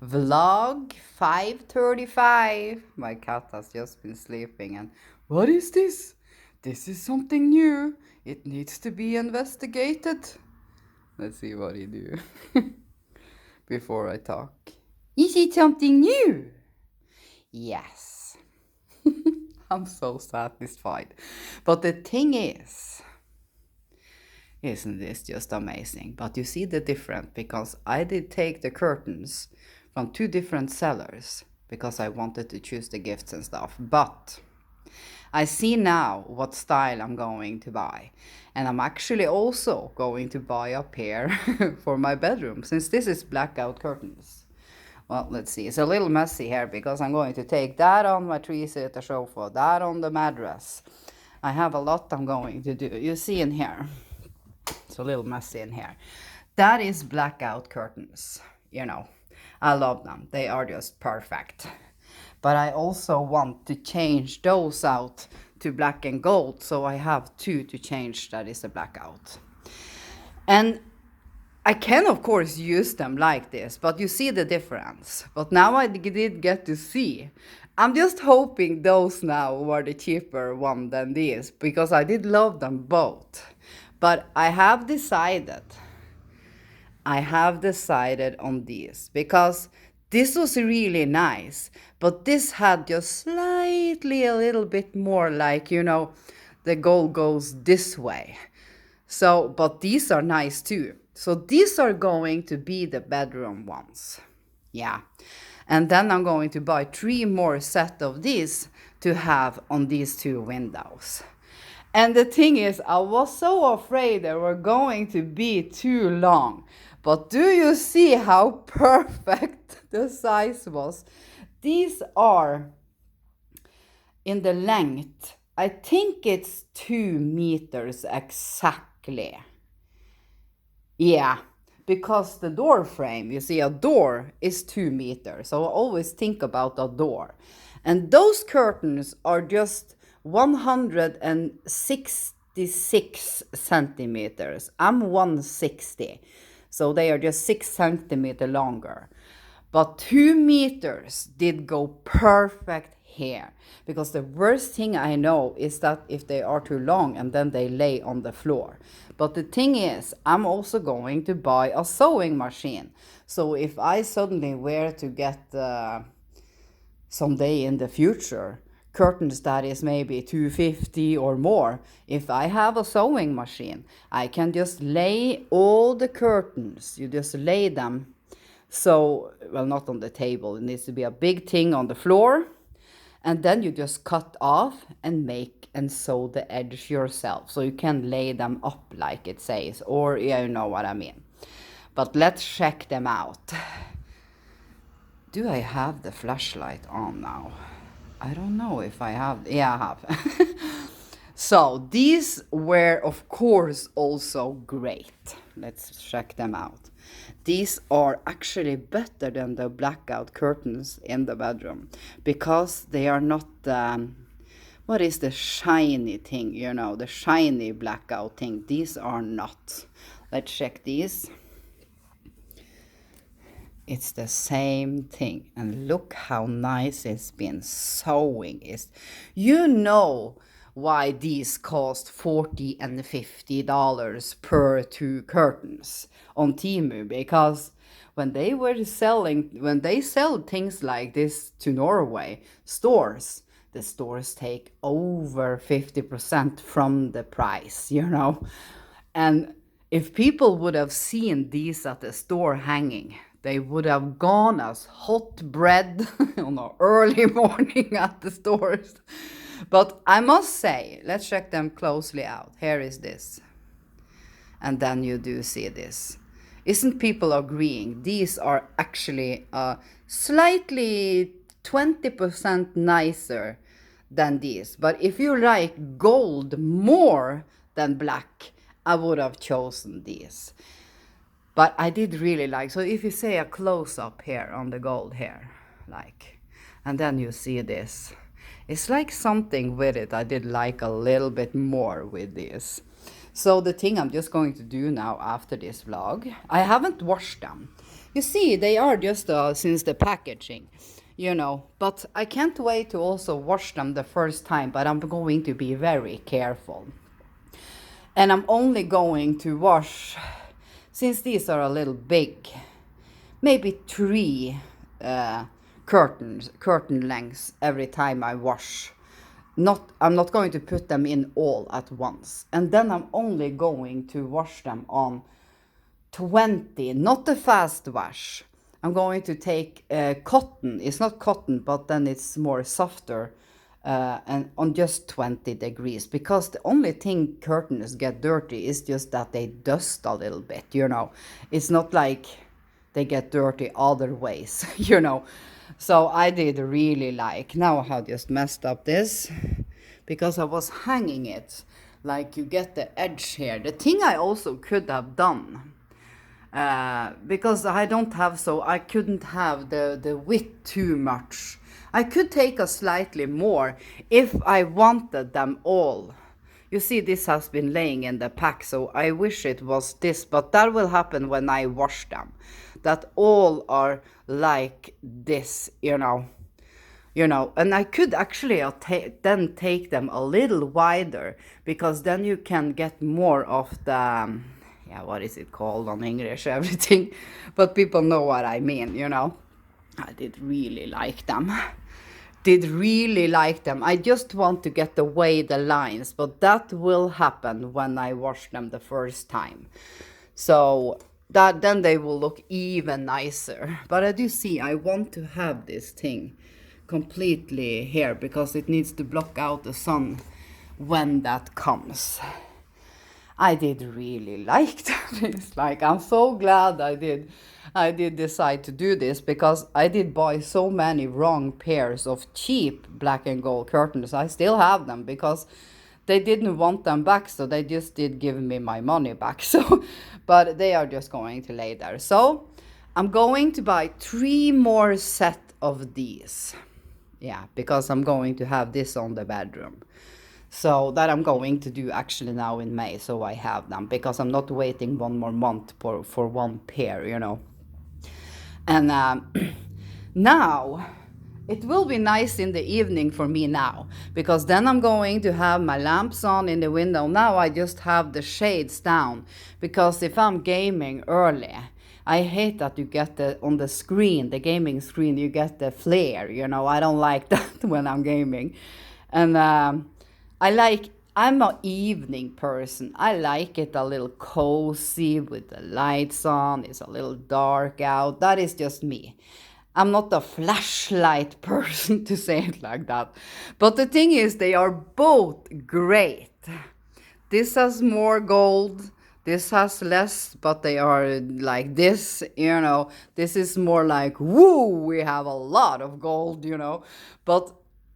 Vlog 535. My cat has just been sleeping and what is this? This is something new. It needs to be investigated. Let's see what he do before I talk. Is it something new? Yes. I'm so satisfied. But the thing is, isn't this just amazing? But you see the difference because I did take the curtains from two different sellers because I wanted to choose the gifts and stuff. But I see now what style I'm going to buy. And I'm actually also going to buy a pair for my bedroom since this is blackout curtains. Well, let's see. It's a little messy here because I'm going to take that on my three-seater sofa, that on the mattress. I have a lot I'm going to do. You see in here. It's a little messy in here. That is blackout curtains. You know, I love them. They are just perfect. But I also want to change those out to black and gold. So I have two to change. That is a blackout. And I can, of course, use them like this, but you see the difference. But now I did get to see. I'm just hoping those now were the cheaper one than these, because I did love them both. But I have decided on these, because this was really nice, but this had just slightly a little bit more like, you know, the gold goes this way. So, but these are nice too. So these are going to be the bedroom ones. Yeah. And then I'm going to buy 3 more set of these to have on these 2 windows. And the thing is, I was so afraid they were going to be too long. But do you see how perfect the size was? These are in the length, I think it's 2 meters exactly. Yeah, because the door frame, you see, a door is 2 meters. So I always think about a door. And those curtains are just 166 centimeters. I'm 160. So they are just 6 centimeters longer. But 2 meters did go perfect here. Because the worst thing I know is that if they are too long and then they lay on the floor. But the thing is, I'm also going to buy a sewing machine. So if I suddenly were to get someday in the future curtains that is maybe 250 or more, if I have a sewing machine, I can just lay all the curtains. You just lay them. So, well, not on the table. It needs to be a big thing on the floor. And then you just cut off and make and sew the edge yourself. So you can lay them up like it says, or yeah, you know what I mean. But let's check them out. Do I have the flashlight on now? I don't know if I have. Yeah, I have. So these were, of course, also great. Let's check them out. These are actually better than the blackout curtains in the bedroom because they are not, what is the shiny thing, you know, the shiny blackout thing. These are not. Let's check these. It's the same thing. And look how nice it's been sewing. You know why these cost $40 and $50 per 2 curtains on Temu, because when they sell things like this to Norway stores, the stores take over 50% from the price, you know. And if people would have seen these at the store hanging, they would have gone as hot bread on an early morning at the stores. But I must say, let's check them closely out. Here is this. And then you do see this. Isn't people agreeing? These are actually slightly 20% nicer than these. But if you like gold more than black, I would have chosen these. But I did really like, so if you say a close-up here on the gold here, like, and then you see this. It's like something with it I did like a little bit more with this. So the thing I'm just going to do now after this vlog, I haven't washed them. You see, they are just since the packaging, but I can't wait to also wash them the first time, but I'm going to be very careful. And I'm only going to wash, since these are a little big, maybe three curtain lengths every time I wash. I'm not going to put them in all at once. And then I'm only going to wash them on 20, not the fast wash. I'm going to take cotton. It's not cotton, but then it's more softer, and on just 20 degrees, because the only thing curtains get dirty is just that they dust a little bit. It's not like they get dirty other ways. So I did really like, now I have just messed up this because I was hanging it like you get the edge here. The thing I also could have done, because I couldn't have the width too much. I could take a slightly more if I wanted them all. You see, this has been laying in the pack, so I wish it was this, but that will happen when I wash them. That all are like this, and I could actually then take them a little wider, because then you can get more of the, what is it called on English, everything, but people know what I mean, I did really like them. I just want to get away the lines, but that will happen when I wash them the first time. So that then they will look even nicer. But I do see I want to have this thing completely here, because it needs to block out the sun when that comes. I did really like this. Like, I'm so glad I did decide to do this, because I did buy so many wrong pairs of cheap black and gold curtains. I still have them because they didn't want them back, so they just did give me my money back. So, but they are just going to lay there. So I'm going to buy 3 more set of these. Yeah, because I'm going to have this on the bedroom. So that I'm going to do actually now in May, so I have them, because I'm not waiting 1 more month for one pair, And now it will be nice in the evening for me now, because then I'm going to have my lamps on in the window. Now I just have the shades down, because if I'm gaming early, I hate that you get on the screen, the gaming screen, you get the flare, I don't like that when I'm gaming. And I'm an evening person. I like it a little cozy with the lights on. It's a little dark out. That is just me. I'm not a flashlight person, to say it like that. But the thing is, they are both great. This has more gold. This has less, but they are like this, This is more like, woo, we have a lot of gold, But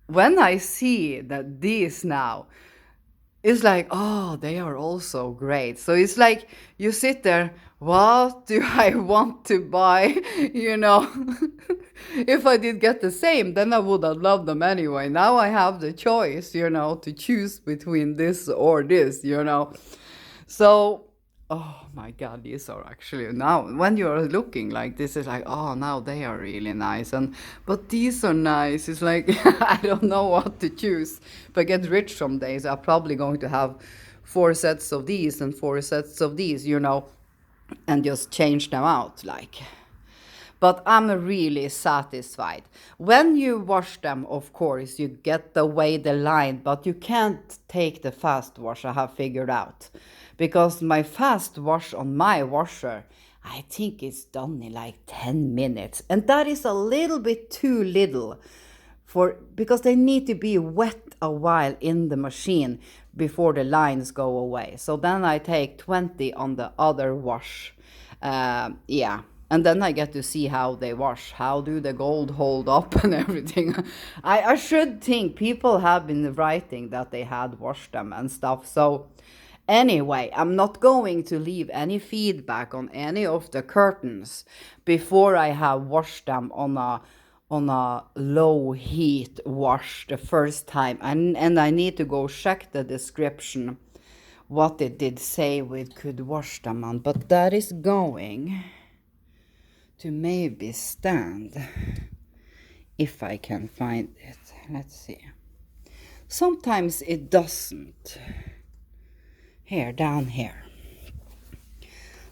when I see that these now, it's like, oh, they are also great. So it's like you sit there, what do I want to buy? If I did get the same, then I would have loved them anyway. Now I have the choice, to choose between this or this, So, oh my God, these are actually, now when you're looking like this, it's like, oh, now they are really nice. But these are nice. It's like, I don't know what to choose. If I get rich some days, I'm probably going to have 4 sets of these and 4 sets of these, and just change them out, like. But I'm really satisfied. When you wash them, of course, you get away the line, but you can't take the fast wash, I have figured out. Because my fast wash on my washer, I think it's done in like 10 minutes. And that is a little bit too little, because they need to be wet a while in the machine before the lines go away. So then I take 20 on the other wash. Yeah. And then I get to see how they wash. How do the gold hold up and everything? I should think people have been writing that they had washed them and stuff. So anyway, I'm not going to leave any feedback on any of the curtains before I have washed them on a low heat wash the first time. And I need to go check the description what it did say we could wash them on, but that is going to maybe stand if I can find it. Let's see. Sometimes it doesn't. Here, down here.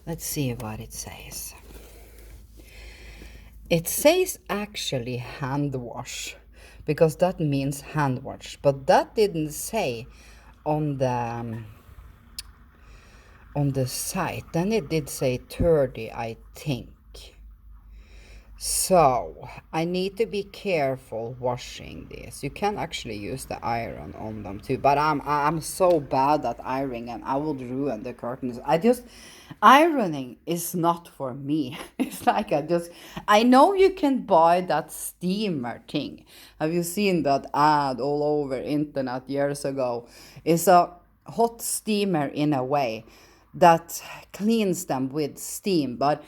Let's see what it says. It says actually hand wash, because that means hand wash, but that didn't say on the site. Then it did say 30, I think. So I need to be careful washing this. You can actually use the iron on them too, but I'm so bad at ironing and I would ruin the curtains. Ironing is not for me. It's like I know you can buy that steamer thing. Have you seen that ad all over internet years ago? It's a hot steamer in a way that cleans them with steam, but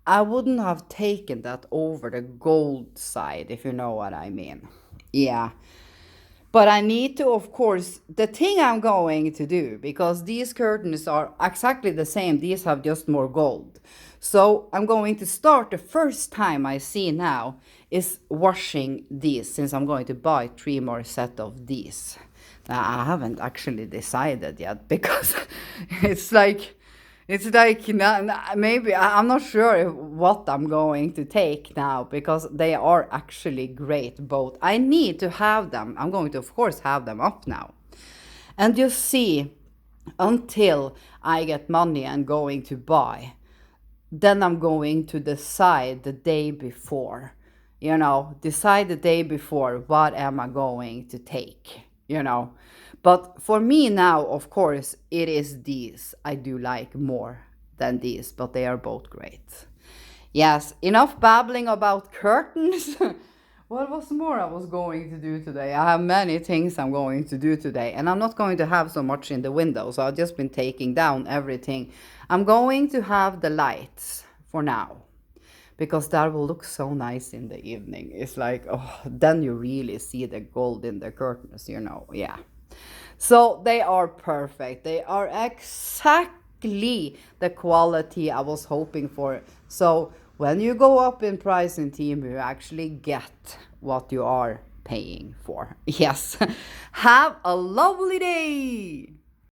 I wouldn't have taken that over the gold side, if you know what I mean. Yeah. But I need to, of course, the thing I'm going to do, because these curtains are exactly the same, these have just more gold. So I'm going to start, the first time I see now is washing these, since I'm going to buy 3 more set of these. Now, I haven't actually decided yet, because it's like maybe I'm not sure what I'm going to take now, because they are actually great both. I need to have them. I'm going to, of course, have them up now. And you see, until I get money and going to buy, then I'm going to decide the day before. Decide the day before what am I going to take. But for me now, of course, it is these I do like more than these, but they are both great. Yes, enough babbling about curtains. What was more I was going to do today? I have many things I'm going to do today, and I'm not going to have so much in the window, so I've just been taking down everything. I'm going to have the lights for now, because that will look so nice in the evening. It's like, oh, then you really see the gold in the curtains, yeah. So they are perfect. They are exactly the quality I was hoping for. So when you go up in price in Temu, you actually get what you are paying for. Yes. Have a lovely day.